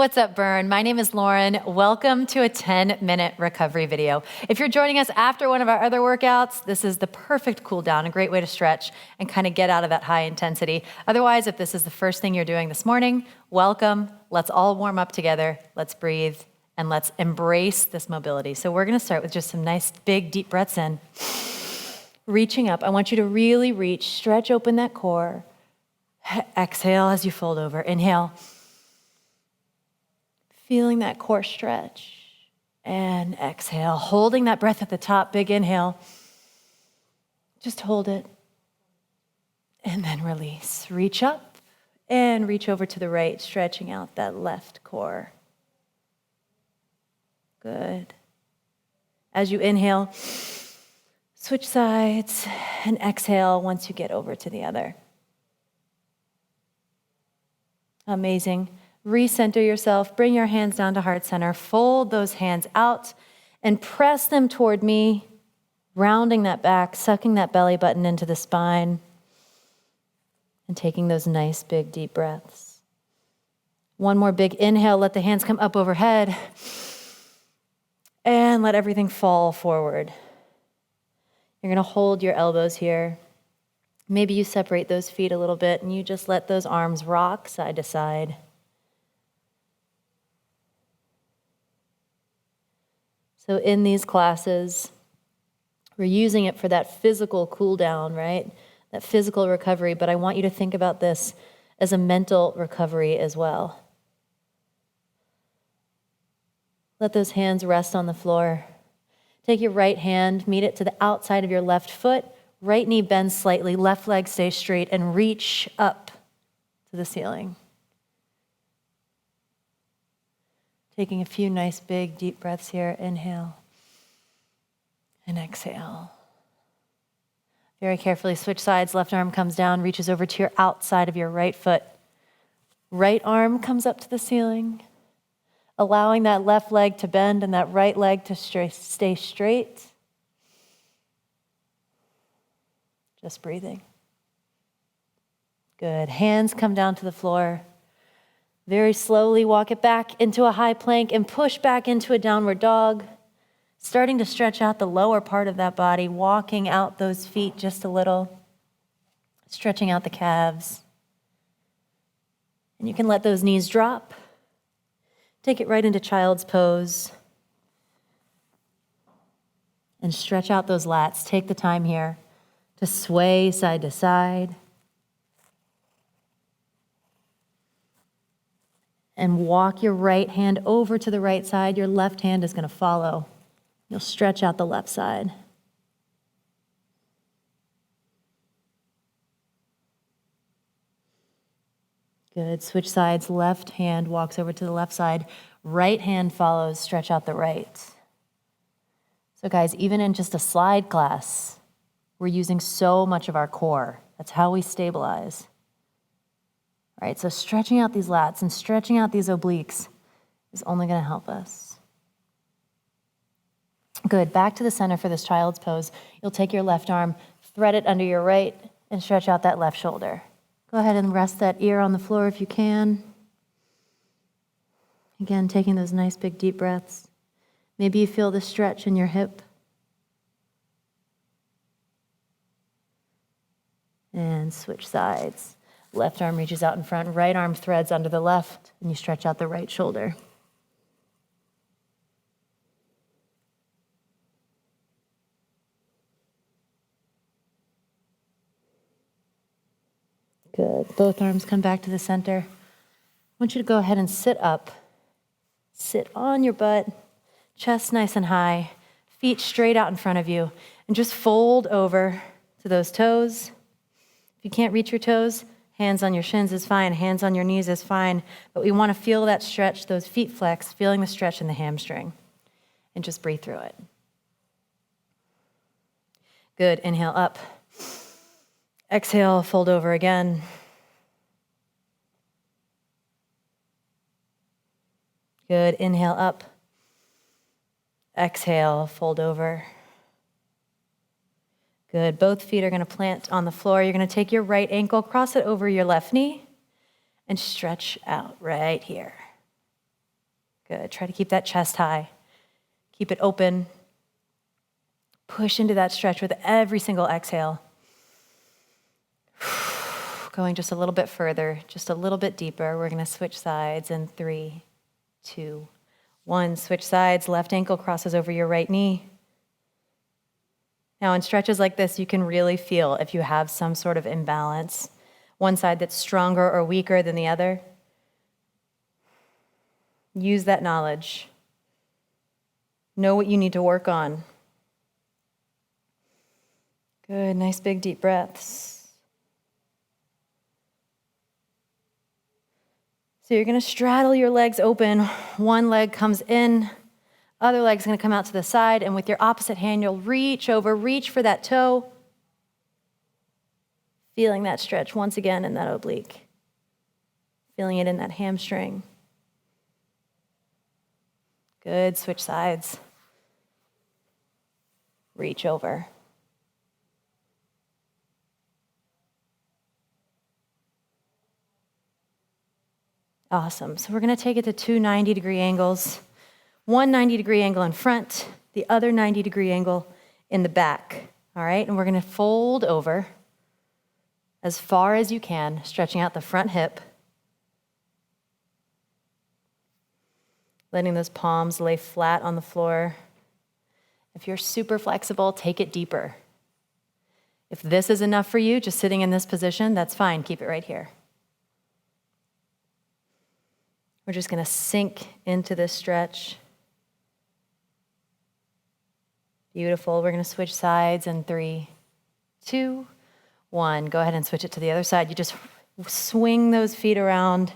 What's up, Brrrn? My name is Lauren. Welcome to a 10-minute recovery video. If you're joining us after one of our other workouts, this is the perfect cool down, a great way to stretch and kind of get out of that high intensity. Otherwise, if this is the first thing you're doing this morning, welcome. Let's all warm up together. Let's breathe and let's embrace this mobility. So we're gonna start with just some nice big deep breaths in. Reaching up, I want you to really reach, stretch open that core. Exhale as you fold over, inhale. Feeling that core stretch, and exhale, holding that breath at the top, big inhale. Just hold it, and then release. Reach up, and reach over to the right, stretching out that left core. Good. As you inhale, switch sides, and exhale once you get over to the other. Amazing. Recenter yourself, bring your hands down to heart center, fold those hands out and press them toward me, rounding that back, sucking that belly button into the spine, and taking those nice big deep breaths. One more big inhale, let the hands come up overhead, and let everything fall forward. You're gonna hold your elbows here. Maybe you separate those feet a little bit and you just let those arms rock side to side. So in these classes, we're using it for that physical cool down, right? That physical recovery, but I want you to think about this as a mental recovery as well. Let those hands rest on the floor. Take your right hand, meet it to the outside of your left foot, right knee bends slightly, left leg stays straight, and reach up to the ceiling. Taking a few nice big deep breaths here. Inhale and exhale. Very carefully switch sides. Left arm comes down, reaches over to your outside of your right foot. Right arm comes up to the ceiling, allowing that left leg to bend and that right leg to stay straight. Just breathing. Good. Hands come down to the floor. Very slowly walk it back into a high plank and push back into a downward dog. Starting to stretch out the lower part of that body, walking out those feet just a little. Stretching out the calves. And you can let those knees drop. Take it right into child's pose. And stretch out those lats. Take the time here to sway side to side. And walk your right hand over to the right side. Your left hand is going to follow. You'll stretch out the left side. Good. Switch sides. Left hand walks over to the left side. Right hand follows. Stretch out the right. So guys, even in just a slide class, we're using so much of our core. That's how we stabilize. All right, so stretching out these lats and stretching out these obliques is only going to help us. Good. Back to the center for this child's pose. You'll take your left arm, thread it under your right, and stretch out that left shoulder. Go ahead and rest that ear on the floor if you can. Again, taking those nice big deep breaths. Maybe you feel the stretch in your hip. And switch sides. Left arm reaches out in front, right arm threads under the left, and you stretch out the right shoulder. Good. Both arms come back to the center. I want you to go ahead and sit up. Sit on your butt, chest nice and high, feet straight out in front of you, and just fold over to those toes. If you can't reach your toes, hands on your shins is fine, hands on your knees is fine, but we want to feel that stretch, those feet flex, feeling the stretch in the hamstring, and just breathe through it. Good, inhale up. Exhale, fold over again. Good, inhale up. Exhale, fold over. Good. Both feet are going to plant on the floor. You're going to take your right ankle, cross it over your left knee, and stretch out right here. Good. Try to keep that chest high. Keep it open. Push into that stretch with every single exhale. Going just a little bit further, just a little bit deeper. We're going to switch sides in 3, 2, 1. Switch sides. Left ankle crosses over your right knee. Now in stretches like this, you can really feel if you have some sort of imbalance, one side that's stronger or weaker than the other. Use that knowledge. Know what you need to work on. Good, nice big deep breaths. So you're gonna straddle your legs open. One leg comes in, other leg's gonna come out to the side, and with your opposite hand, you'll reach over, reach for that toe. Feeling that stretch once again in that oblique. Feeling it in that hamstring. Good, switch sides. Reach over. Awesome, so we're gonna take it to 2 90-degree angles. One 90-degree angle in front, the other 90-degree angle in the back, all right? And we're gonna fold over as far as you can, stretching out the front hip, letting those palms lay flat on the floor. If you're super flexible, take it deeper. If this is enough for you, just sitting in this position, that's fine, keep it right here. We're just gonna sink into this stretch. Beautiful, we're gonna switch sides in 3, 2, 1. Go ahead and switch it to the other side. You just swing those feet around,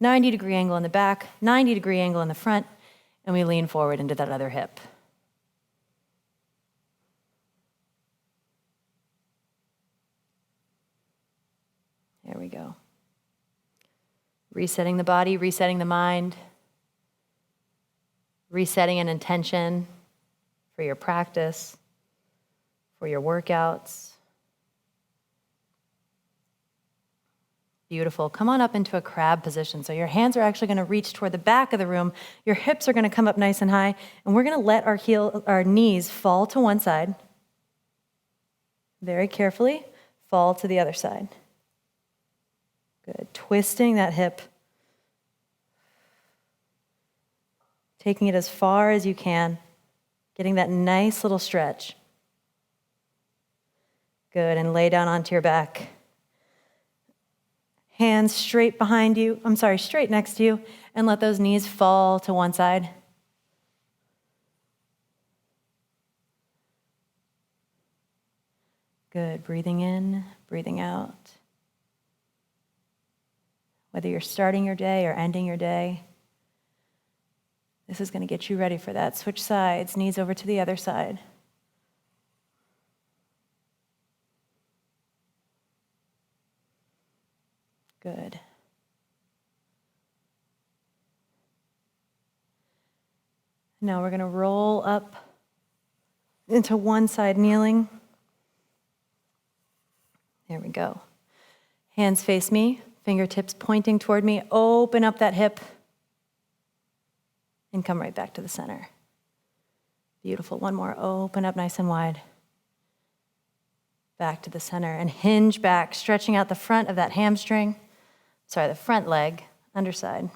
90-degree angle in the back, 90-degree angle in the front, and we lean forward into that other hip. There we go. Resetting the body, resetting the mind, resetting an intention for your practice, for your workouts. Beautiful. Come on up into a crab position. So your hands are actually going to reach toward the back of the room. Your hips are going to come up nice and high, and we're going to let our knees fall to one side. Very carefully, fall to the other side. Good. Twisting that hip. Taking it as far as you can. Getting that nice little stretch. Good. And lay down onto your back. Hands straight behind you. Straight next to you. And let those knees fall to one side. Good. Breathing in, breathing out. Whether you're starting your day or ending your day, this is going to get you ready for that. Switch sides, knees over to the other side. Good. Now we're going to roll up into one side kneeling. There we go. Hands face me. Fingertips pointing toward me. Open up that hip and come right back to the center. Beautiful. One more. Open up nice and wide. Back to the center and hinge back, stretching out the front of that hamstring. The front leg, underside.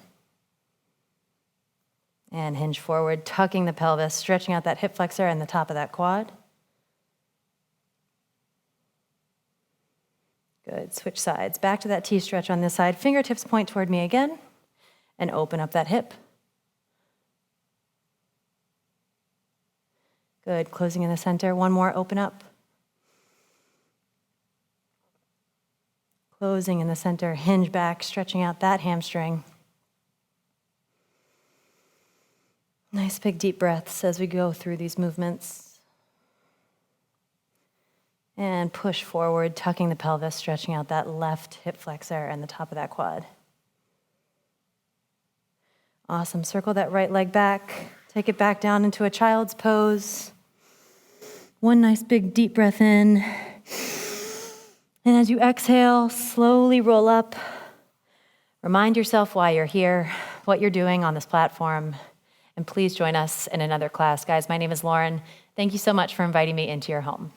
And hinge forward, tucking the pelvis, stretching out that hip flexor and the top of that quad. Good, switch sides. Back to that T-stretch on this side. Fingertips point toward me again, and open up that hip. Good, closing in the center. One more, open up. Closing in the center, hinge back, stretching out that hamstring. Nice big deep breaths as we go through these movements. And push forward, tucking the pelvis, stretching out that left hip flexor and the top of that quad. Awesome. Circle that right leg back. Take it back down into a child's pose. One nice big deep breath in. And as you exhale, slowly roll up. Remind yourself why you're here, what you're doing on this platform. And please join us in another class. Guys, my name is Lauren. Thank you so much for inviting me into your home.